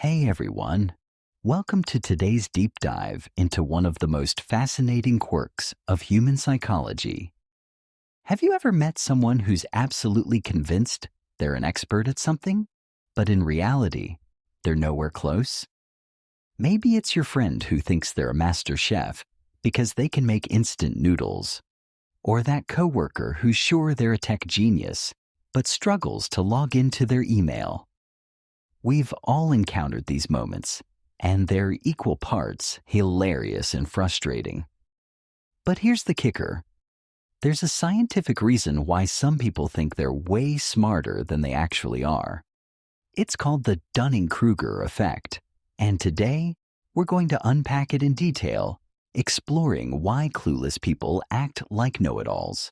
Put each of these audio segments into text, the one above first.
Hey everyone, welcome to today's deep dive into one of the most fascinating quirks of human psychology. Have you ever met someone who's absolutely convinced they're an expert at something, but in reality, they're nowhere close? Maybe it's your friend who thinks they're a master chef because they can make instant noodles, or that coworker who's sure they're a tech genius but struggles to log into their email. We've all encountered these moments, and they're equal parts hilarious and frustrating. But here's the kicker. There's a scientific reason why some people think they're way smarter than they actually are. It's called the Dunning-Kruger Effect, and today we're going to unpack it in detail, exploring why clueless people act like know-it-alls,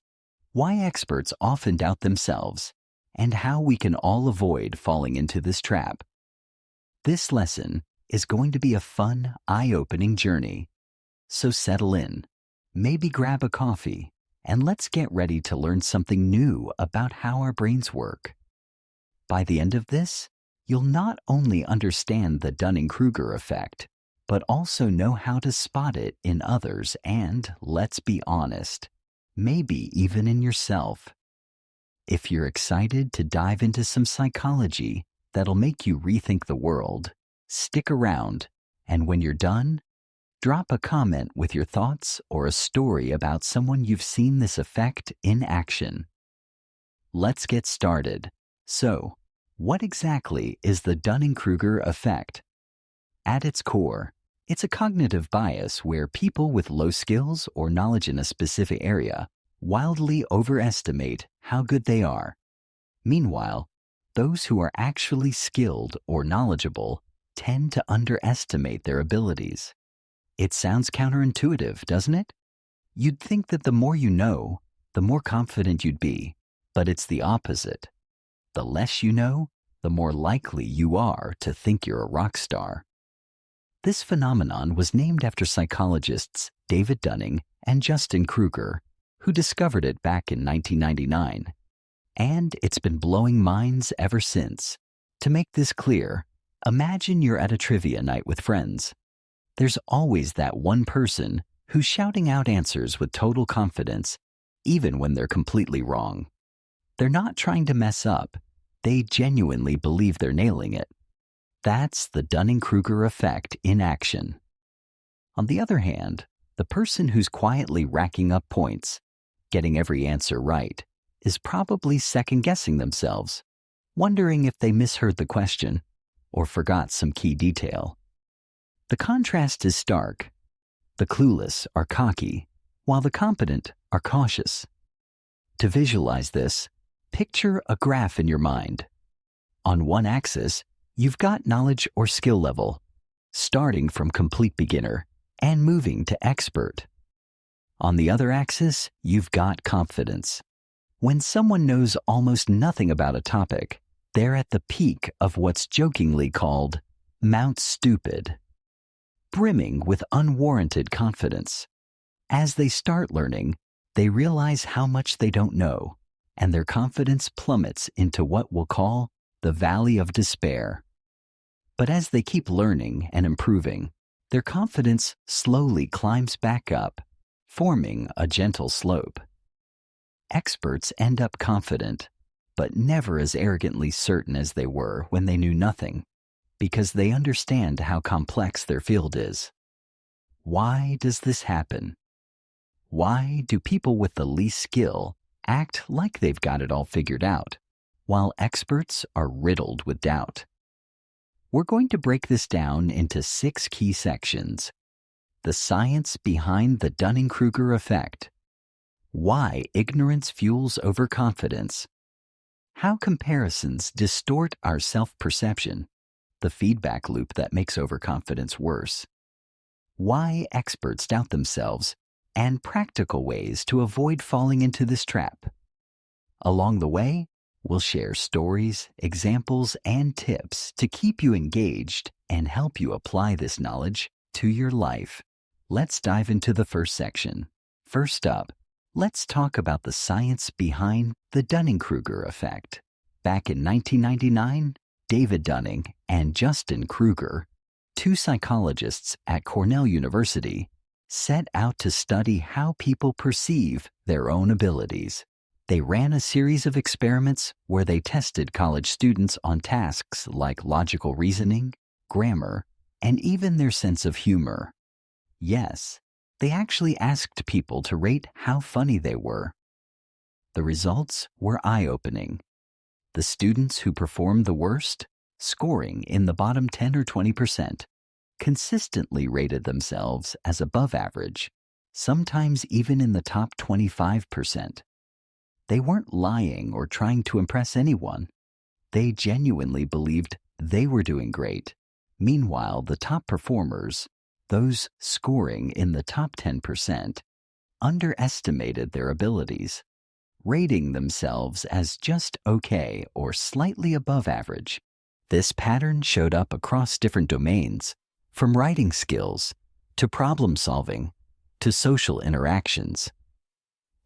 why experts often doubt themselves, and how we can all avoid falling into this trap. This lesson is going to be a fun, eye-opening journey. So settle in, maybe grab a coffee, and let's get ready to learn something new about how our brains work. By the end of this, you'll not only understand the Dunning-Kruger effect, but also know how to spot it in others and, let's be honest, maybe even in yourself. If you're excited to dive into some psychology that'll make you rethink the world, stick around, and when you're done, drop a comment with your thoughts or a story about someone you've seen this effect in action. Let's get started. So, what exactly is the Dunning-Kruger effect? At its core, it's a cognitive bias where people with low skills or knowledge in a specific area wildly overestimate how good they are. Meanwhile, those who are actually skilled or knowledgeable tend to underestimate their abilities. It sounds counterintuitive, doesn't it? You'd think that the more you know, the more confident you'd be, but it's the opposite. The less you know, the more likely you are to think you're a rock star. This phenomenon was named after psychologists David Dunning and Justin Kruger, who discovered it back in 1999. And it's been blowing minds ever since. To make this clear, imagine you're at a trivia night with friends. There's always that one person who's shouting out answers with total confidence, even when they're completely wrong. They're not trying to mess up. They genuinely believe they're nailing it. That's the Dunning-Kruger effect in action. On the other hand, the person who's quietly racking up points, getting every answer right, is probably second-guessing themselves, wondering if they misheard the question or forgot some key detail. The contrast is stark. The clueless are cocky, while the competent are cautious. To visualize this, picture a graph in your mind. On one axis, you've got knowledge or skill level, starting from complete beginner and moving to expert. On the other axis, you've got confidence. When someone knows almost nothing about a topic, they're at the peak of what's jokingly called Mount Stupid, brimming with unwarranted confidence. As they start learning, they realize how much they don't know, and their confidence plummets into what we'll call the valley of despair. But as they keep learning and improving, their confidence slowly climbs back up, forming a gentle slope. Experts end up confident, but never as arrogantly certain as they were when they knew nothing, because they understand how complex their field is. Why does this happen? Why do people with the least skill act like they've got it all figured out, while experts are riddled with doubt? We're going to break this down into 6 key sections. The science behind the Dunning-Kruger effect. Why ignorance fuels overconfidence. How comparisons distort our self-perception, the feedback loop that makes overconfidence worse. Why experts doubt themselves, and practical ways to avoid falling into this trap. Along the way, we'll share stories, examples, and tips to keep you engaged and help you apply this knowledge to your life. Let's dive into the first section. First up, let's talk about the science behind the Dunning-Kruger effect. Back in 1999, David Dunning and Justin Kruger, two psychologists at Cornell University, set out to study how people perceive their own abilities. They ran a series of experiments where they tested college students on tasks like logical reasoning, grammar, and even their sense of humor. Yes, they actually asked people to rate how funny they were. The results were eye-opening. The students who performed the worst, scoring in the bottom 10 or 20%, consistently rated themselves as above average, sometimes even in the top 25%. They weren't lying or trying to impress anyone. They genuinely believed they were doing great. Meanwhile, the top performers, those scoring in the top 10%, underestimated their abilities, rating themselves as just okay or slightly above average. This pattern showed up across different domains, from writing skills to problem solving to social interactions.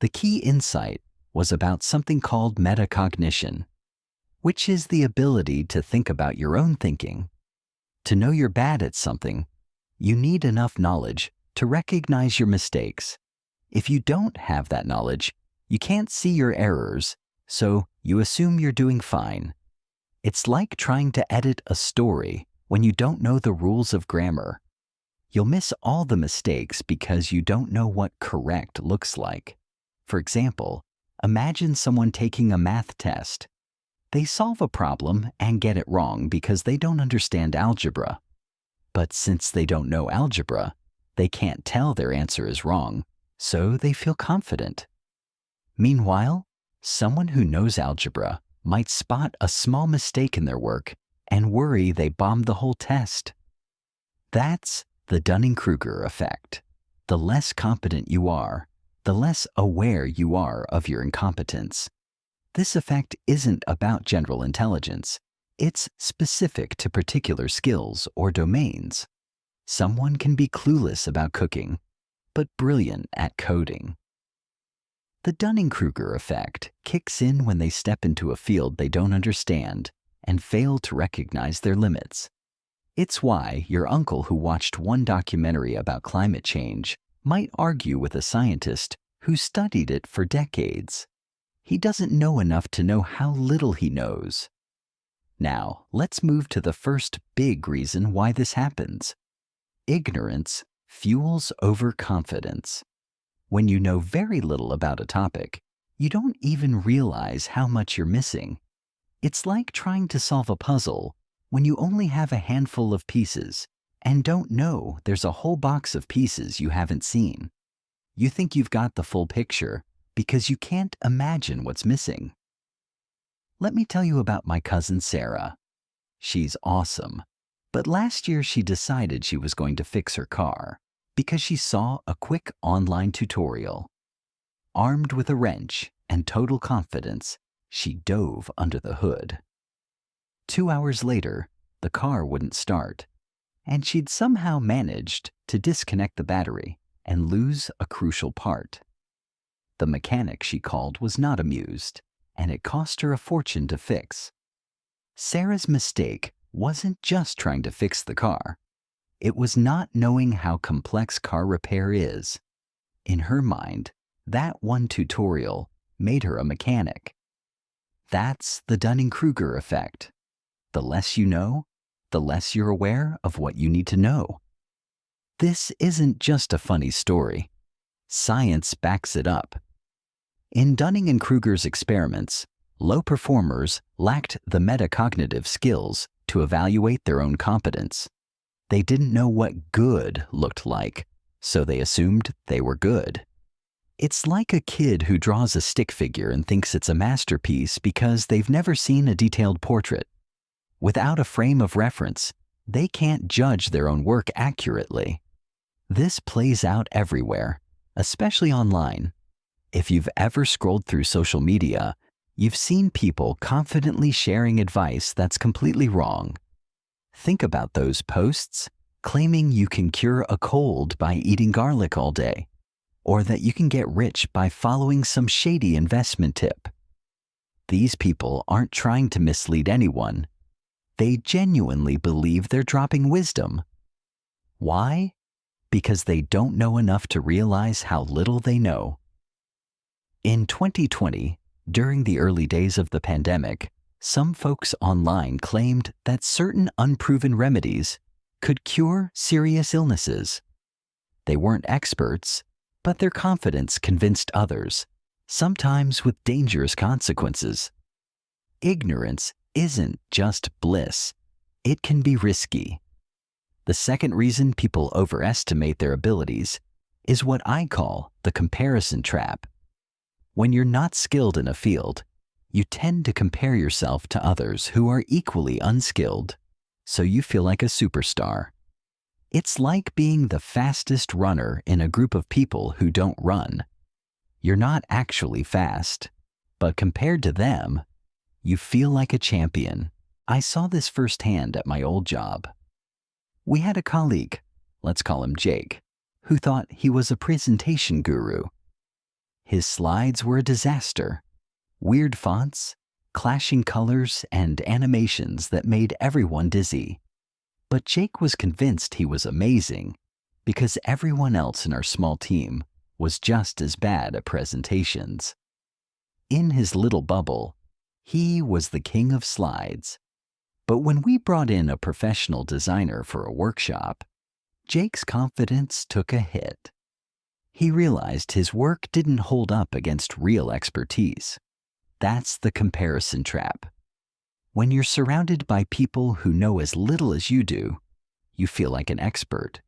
The key insight was about something called metacognition, which is the ability to think about your own thinking. To know you're bad at something, you need enough knowledge to recognize your mistakes. If you don't have that knowledge, you can't see your errors, so you assume you're doing fine. It's like trying to edit a story when you don't know the rules of grammar. You'll miss all the mistakes because you don't know what correct looks like. For example, imagine someone taking a math test. They solve a problem and get it wrong because they don't understand algebra. But since they don't know algebra, they can't tell their answer is wrong, so they feel confident. Meanwhile, someone who knows algebra might spot a small mistake in their work and worry they bombed the whole test. That's the Dunning-Kruger effect. The less competent you are, the less aware you are of your incompetence. This effect isn't about general intelligence. It's specific to particular skills or domains. Someone can be clueless about cooking, but brilliant at coding. The Dunning-Kruger effect kicks in when they step into a field they don't understand and fail to recognize their limits. It's why your uncle who watched one documentary about climate change might argue with a scientist who studied it for decades. He doesn't know enough to know how little he knows. Now, let's move to the first big reason why this happens. Ignorance fuels overconfidence. When you know very little about a topic, you don't even realize how much you're missing. It's like trying to solve a puzzle when you only have a handful of pieces and don't know there's a whole box of pieces you haven't seen. You think you've got the full picture because you can't imagine what's missing. Let me tell you about my cousin Sarah. She's awesome, but last year she decided she was going to fix her car because she saw a quick online tutorial. Armed with a wrench and total confidence, she dove under the hood. 2 hours later, the car wouldn't start, and she'd somehow managed to disconnect the battery and lose a crucial part. The mechanic she called was not amused, and it cost her a fortune to fix. Sarah's mistake wasn't just trying to fix the car. It was not knowing how complex car repair is. In her mind, that one tutorial made her a mechanic. That's the Dunning-Kruger effect. The less you know, the less you're aware of what you need to know. This isn't just a funny story. Science backs it up. In Dunning and Kruger's experiments, low performers lacked the metacognitive skills to evaluate their own competence. They didn't know what good looked like, so they assumed they were good. It's like a kid who draws a stick figure and thinks it's a masterpiece because they've never seen a detailed portrait. Without a frame of reference, they can't judge their own work accurately. This plays out everywhere, especially online. If you've ever scrolled through social media, you've seen people confidently sharing advice that's completely wrong. Think about those posts claiming you can cure a cold by eating garlic all day, or that you can get rich by following some shady investment tip. These people aren't trying to mislead anyone. They genuinely believe they're dropping wisdom. Why? Because they don't know enough to realize how little they know. In 2020, during the early days of the pandemic, some folks online claimed that certain unproven remedies could cure serious illnesses. They weren't experts, but their confidence convinced others, sometimes with dangerous consequences. Ignorance isn't just bliss, it can be risky. The second reason people overestimate their abilities is what I call the comparison trap. When you're not skilled in a field, you tend to compare yourself to others who are equally unskilled, so you feel like a superstar. It's like being the fastest runner in a group of people who don't run. You're not actually fast, but compared to them, you feel like a champion. I saw this firsthand at my old job. We had a colleague, let's call him Jake, who thought he was a presentation guru. His slides were a disaster. Weird fonts, clashing colors, and animations that made everyone dizzy. But Jake was convinced he was amazing because everyone else in our small team was just as bad at presentations. In his little bubble, he was the king of slides. But when we brought in a professional designer for a workshop, Jake's confidence took a hit. He realized his work didn't hold up against real expertise. That's the comparison trap. When you're surrounded by people who know as little as you do, you feel like an expert.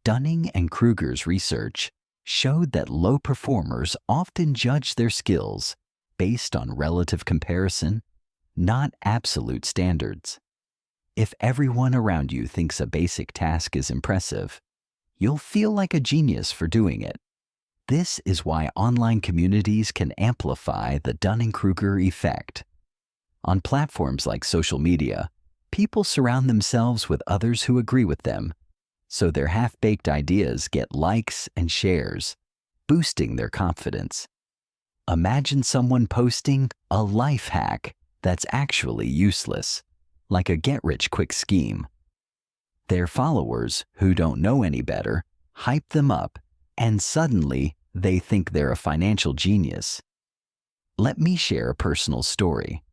Dunning-Kruger's research showed that low performers often judge their skills based on relative comparison, not absolute standards. If everyone around you thinks a basic task is impressive, you'll feel like a genius for doing it. This is why online communities can amplify the Dunning-Kruger Effect. On platforms like social media, people surround themselves with others who agree with them, so their half-baked ideas get likes and shares, boosting their confidence. Imagine someone posting a life hack that's actually useless, like a get-rich-quick scheme. Their followers, who don't know any better, hype them up, and suddenly they think they're a financial genius. Let me share a personal story.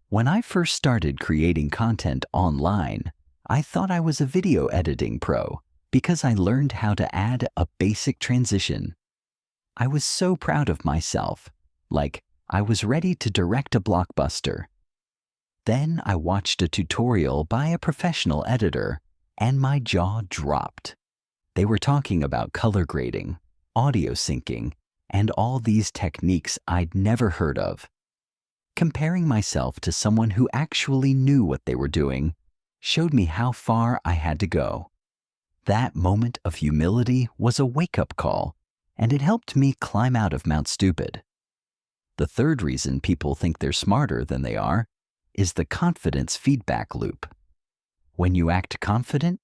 When I first started creating content online, I thought I was a video editing pro because I learned how to add a basic transition. I was so proud of myself, like I was ready to direct a blockbuster. Then I watched a tutorial by a professional editor, and my jaw dropped. They were talking about color grading, audio syncing, and all these techniques I'd never heard of. Comparing myself to someone who actually knew what they were doing showed me how far I had to go. That moment of humility was a wake-up call, and it helped me climb out of Mount Stupid. The third reason people think they're smarter than they are is the confidence feedback loop. When you act confident,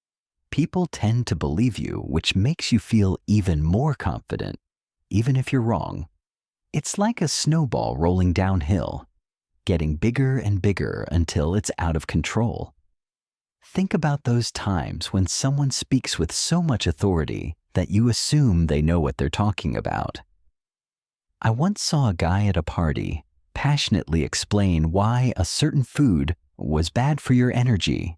people tend to believe you, which makes you feel even more confident, even if you're wrong. It's like a snowball rolling downhill, getting bigger and bigger until it's out of control. Think about those times when someone speaks with so much authority that you assume they know what they're talking about. I once saw a guy at a party passionately explain why a certain food was bad for your energy.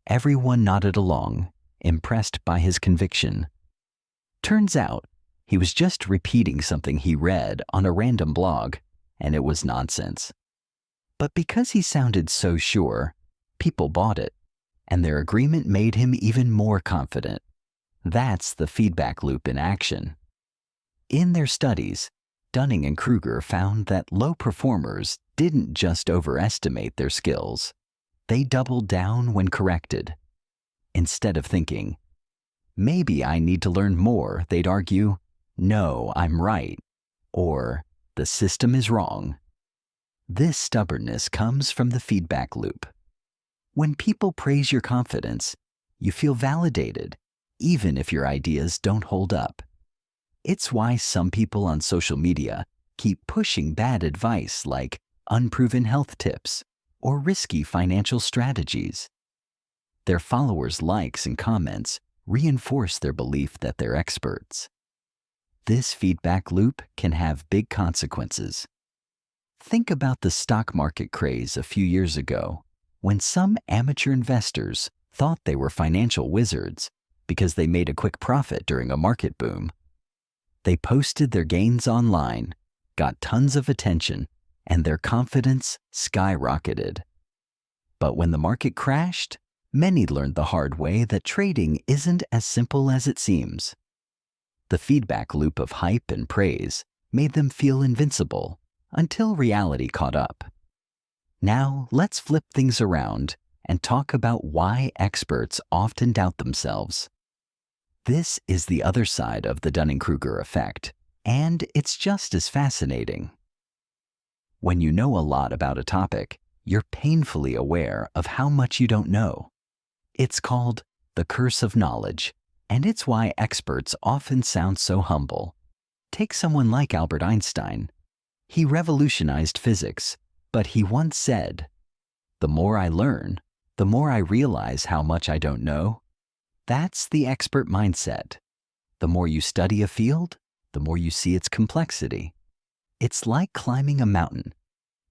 Everyone nodded along, impressed by his conviction. Turns out, he was just repeating something he read on a random blog, and it was nonsense. But because he sounded so sure, people bought it, and their agreement made him even more confident. That's the feedback loop in action. In their studies, Dunning-Kruger found that low performers didn't just overestimate their skills. They doubled down when corrected. Instead of thinking, maybe I need to learn more, they'd argue, no, I'm right, or the system is wrong. This stubbornness comes from the feedback loop. When people praise your confidence, you feel validated, even if your ideas don't hold up. It's why some people on social media keep pushing bad advice like unproven health tips or risky financial strategies. Their followers' likes and comments reinforce their belief that they're experts. This feedback loop can have big consequences. Think about the stock market craze a few years ago, when some amateur investors thought they were financial wizards because they made a quick profit during a market boom. They posted their gains online, got tons of attention, and their confidence skyrocketed. But when the market crashed, many learned the hard way that trading isn't as simple as it seems. The feedback loop of hype and praise made them feel invincible until reality caught up. Now let's flip things around and talk about why experts often doubt themselves. This is the other side of the Dunning-Kruger effect, and it's just as fascinating. When you know a lot about a topic, you're painfully aware of how much you don't know. It's called the curse of knowledge, and it's why experts often sound so humble. Take someone like Albert Einstein. He revolutionized physics, but he once said, "The more I learn, the more I realize how much I don't know." That's the expert mindset. The more you study a field, the more you see its complexity. It's like climbing a mountain.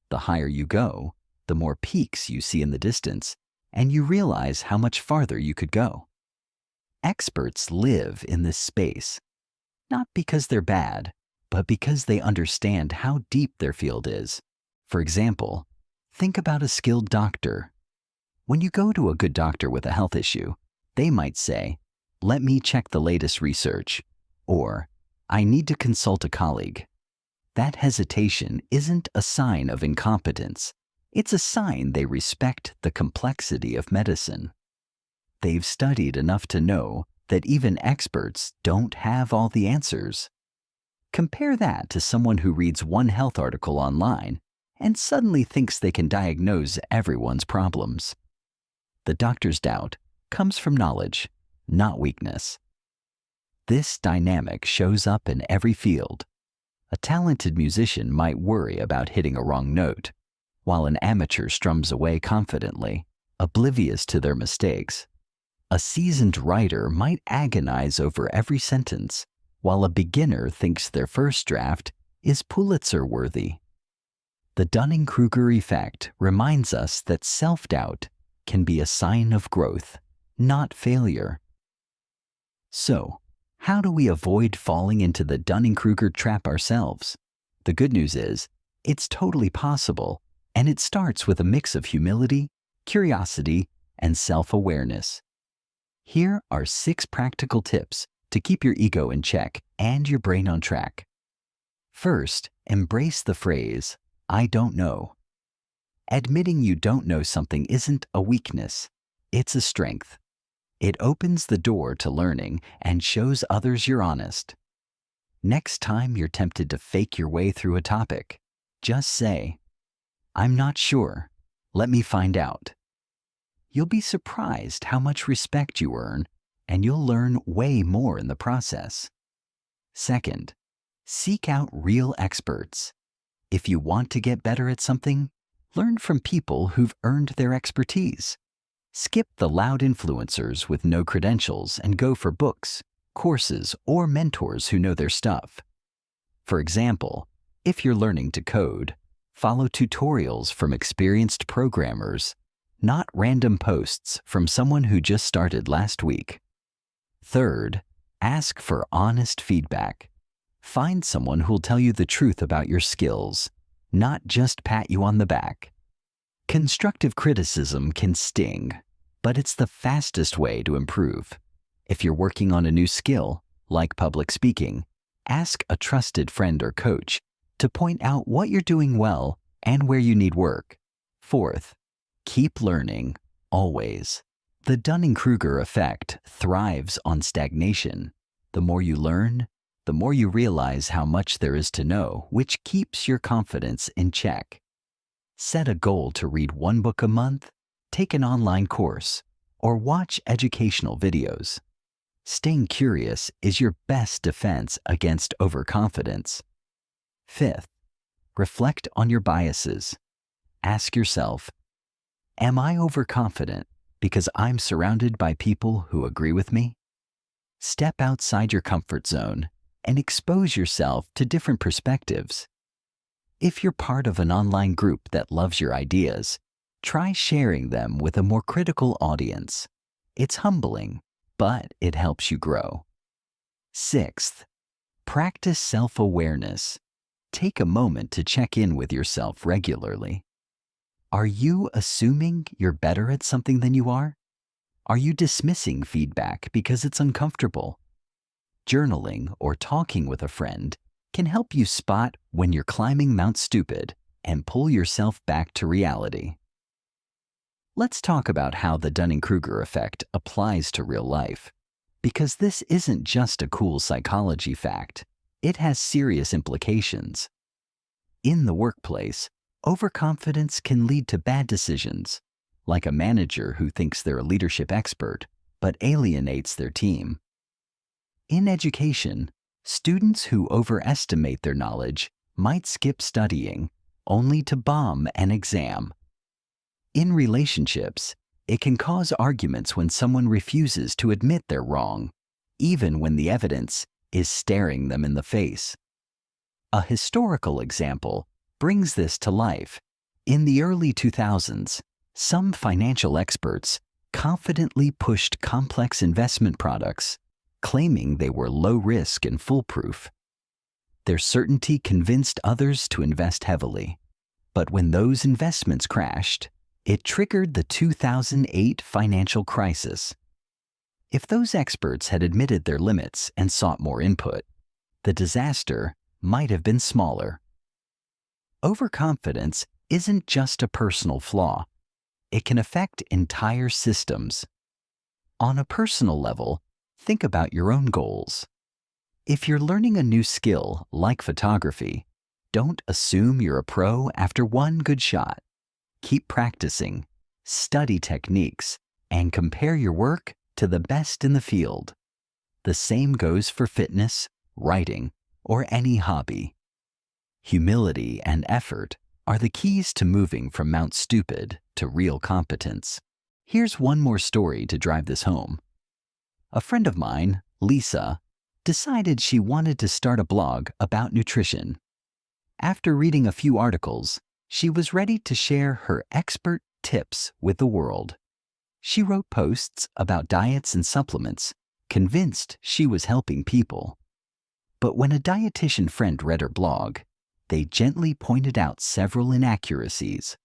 The higher you go, the more peaks you see in the distance, and you realize how much farther you could go. Experts live in this space, not because they're bad, but because they understand how deep their field is. For example, think about a skilled doctor. When you go to a good doctor with a health issue, they might say, "Let me check the latest research," or "I need to consult a colleague." That hesitation isn't a sign of incompetence. It's a sign they respect the complexity of medicine. They've studied enough to know that even experts don't have all the answers. Compare that to someone who reads one health article online and suddenly thinks they can diagnose everyone's problems. The doctor's doubt comes from knowledge, not weakness. This dynamic shows up in every field. A talented musician might worry about hitting a wrong note, while an amateur strums away confidently, oblivious to their mistakes. A seasoned writer might agonize over every sentence, while a beginner thinks their first draft is Pulitzer-worthy. The Dunning-Kruger effect reminds us that self-doubt can be a sign of growth, not failure. So, how do we avoid falling into the Dunning-Kruger trap ourselves? The good news is, it's totally possible, and it starts with a mix of humility, curiosity, and self-awareness. Here are 6 practical tips to keep your ego in check and your brain on track. First, embrace the phrase, "I don't know." Admitting you don't know something isn't a weakness, it's a strength. It opens the door to learning and shows others you're honest. Next time you're tempted to fake your way through a topic, just say, "I'm not sure. Let me find out." You'll be surprised how much respect you earn, and you'll learn way more in the process. Second, seek out real experts. If you want to get better at something, learn from people who've earned their expertise. Skip the loud influencers with no credentials and go for books, courses, or mentors who know their stuff. For example, if you're learning to code, follow tutorials from experienced programmers, not random posts from someone who just started last week. Third, ask for honest feedback. Find someone who'll tell you the truth about your skills, not just pat you on the back. Constructive criticism can sting, but it's the fastest way to improve. If you're working on a new skill, like public speaking, ask a trusted friend or coach to point out what you're doing well and where you need work. Fourth, keep learning, always. The Dunning-Kruger effect thrives on stagnation. The more you learn, the more you realize how much there is to know, which keeps your confidence in check. Set a goal to read 1 book a month, take an online course, or watch educational videos. Staying curious is your best defense against overconfidence. Fifth, reflect on your biases. Ask yourself, Am I overconfident because I'm surrounded by people who agree with me? Step outside your comfort zone and expose yourself to different perspectives. If you're part of an online group that loves your ideas, try sharing them with a more critical audience. It's humbling, but it helps you grow. Sixth, practice self-awareness. Take a moment to check in with yourself regularly. Are you assuming you're better at something than you are? Are you dismissing feedback because it's uncomfortable? Journaling or talking with a friend can help you spot when you're climbing Mount Stupid and pull yourself back to reality. Let's talk about how the Dunning-Kruger effect applies to real life, because this isn't just a cool psychology fact. It has serious implications. In the workplace, overconfidence can lead to bad decisions, like a manager who thinks they're a leadership expert but alienates their team. In education, students who overestimate their knowledge might skip studying only to bomb an exam. In relationships, it can cause arguments when someone refuses to admit they're wrong, even when the evidence is staring them in the face. A historical example brings this to life. In the early 2000s, some financial experts confidently pushed complex investment products, claiming they were low risk and foolproof. Their certainty convinced others to invest heavily. But when those investments crashed, it triggered the 2008 financial crisis. If those experts had admitted their limits and sought more input, the disaster might have been smaller. Overconfidence isn't just a personal flaw. It can affect entire systems. On a personal level, think about your own goals. If you're learning a new skill like photography, don't assume you're a pro after one good shot. Keep practicing, study techniques, and compare your work to the best in the field. The same goes for fitness, writing, or any hobby. Humility and effort are the keys to moving from Mount Stupid to real competence. Here's one more story to drive this home. A friend of mine, Lisa, decided she wanted to start a blog about nutrition. After reading a few articles, she was ready to share her expert tips with the world. She wrote posts about diets and supplements, convinced she was helping people. But when a dietitian friend read her blog, they gently pointed out several inaccuracies.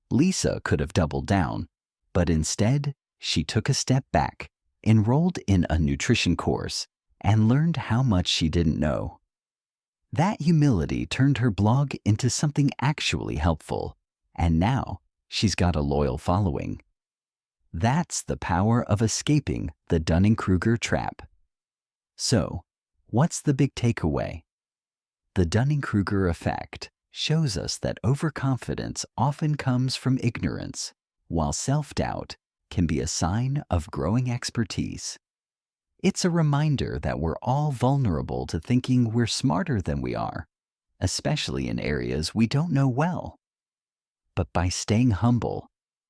Lisa could have doubled down, but instead, she took a step back, enrolled in a nutrition course, and learned how much she didn't know. That humility turned her blog into something actually helpful, and now she's got a loyal following. That's the power of escaping the Dunning-Kruger trap. So, what's the big takeaway? The Dunning-Kruger effect shows us that overconfidence often comes from ignorance, while self-doubt can be a sign of growing expertise. It's a reminder that we're all vulnerable to thinking we're smarter than we are, especially in areas we don't know well. But by staying humble,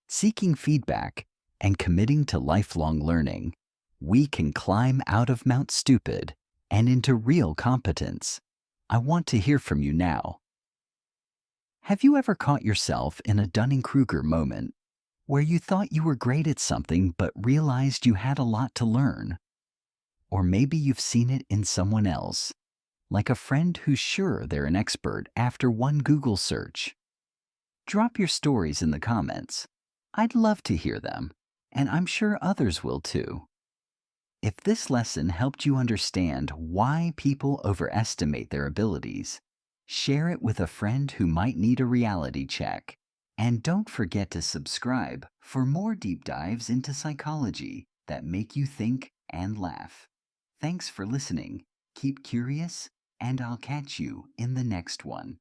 seeking feedback, and committing to lifelong learning, we can climb out of Mount Stupid and into real competence. I want to hear from you now. Have you ever caught yourself in a Dunning-Kruger moment where you thought you were great at something but realized you had a lot to learn? Or maybe you've seen it in someone else, like a friend who's sure they're an expert after one Google search. Drop your stories in the comments. I'd love to hear them, and I'm sure others will too. If this lesson helped you understand why people overestimate their abilities, share it with a friend who might need a reality check. And don't forget to subscribe for more deep dives into psychology that make you think and laugh. Thanks for listening. Keep curious, and I'll catch you in the next one.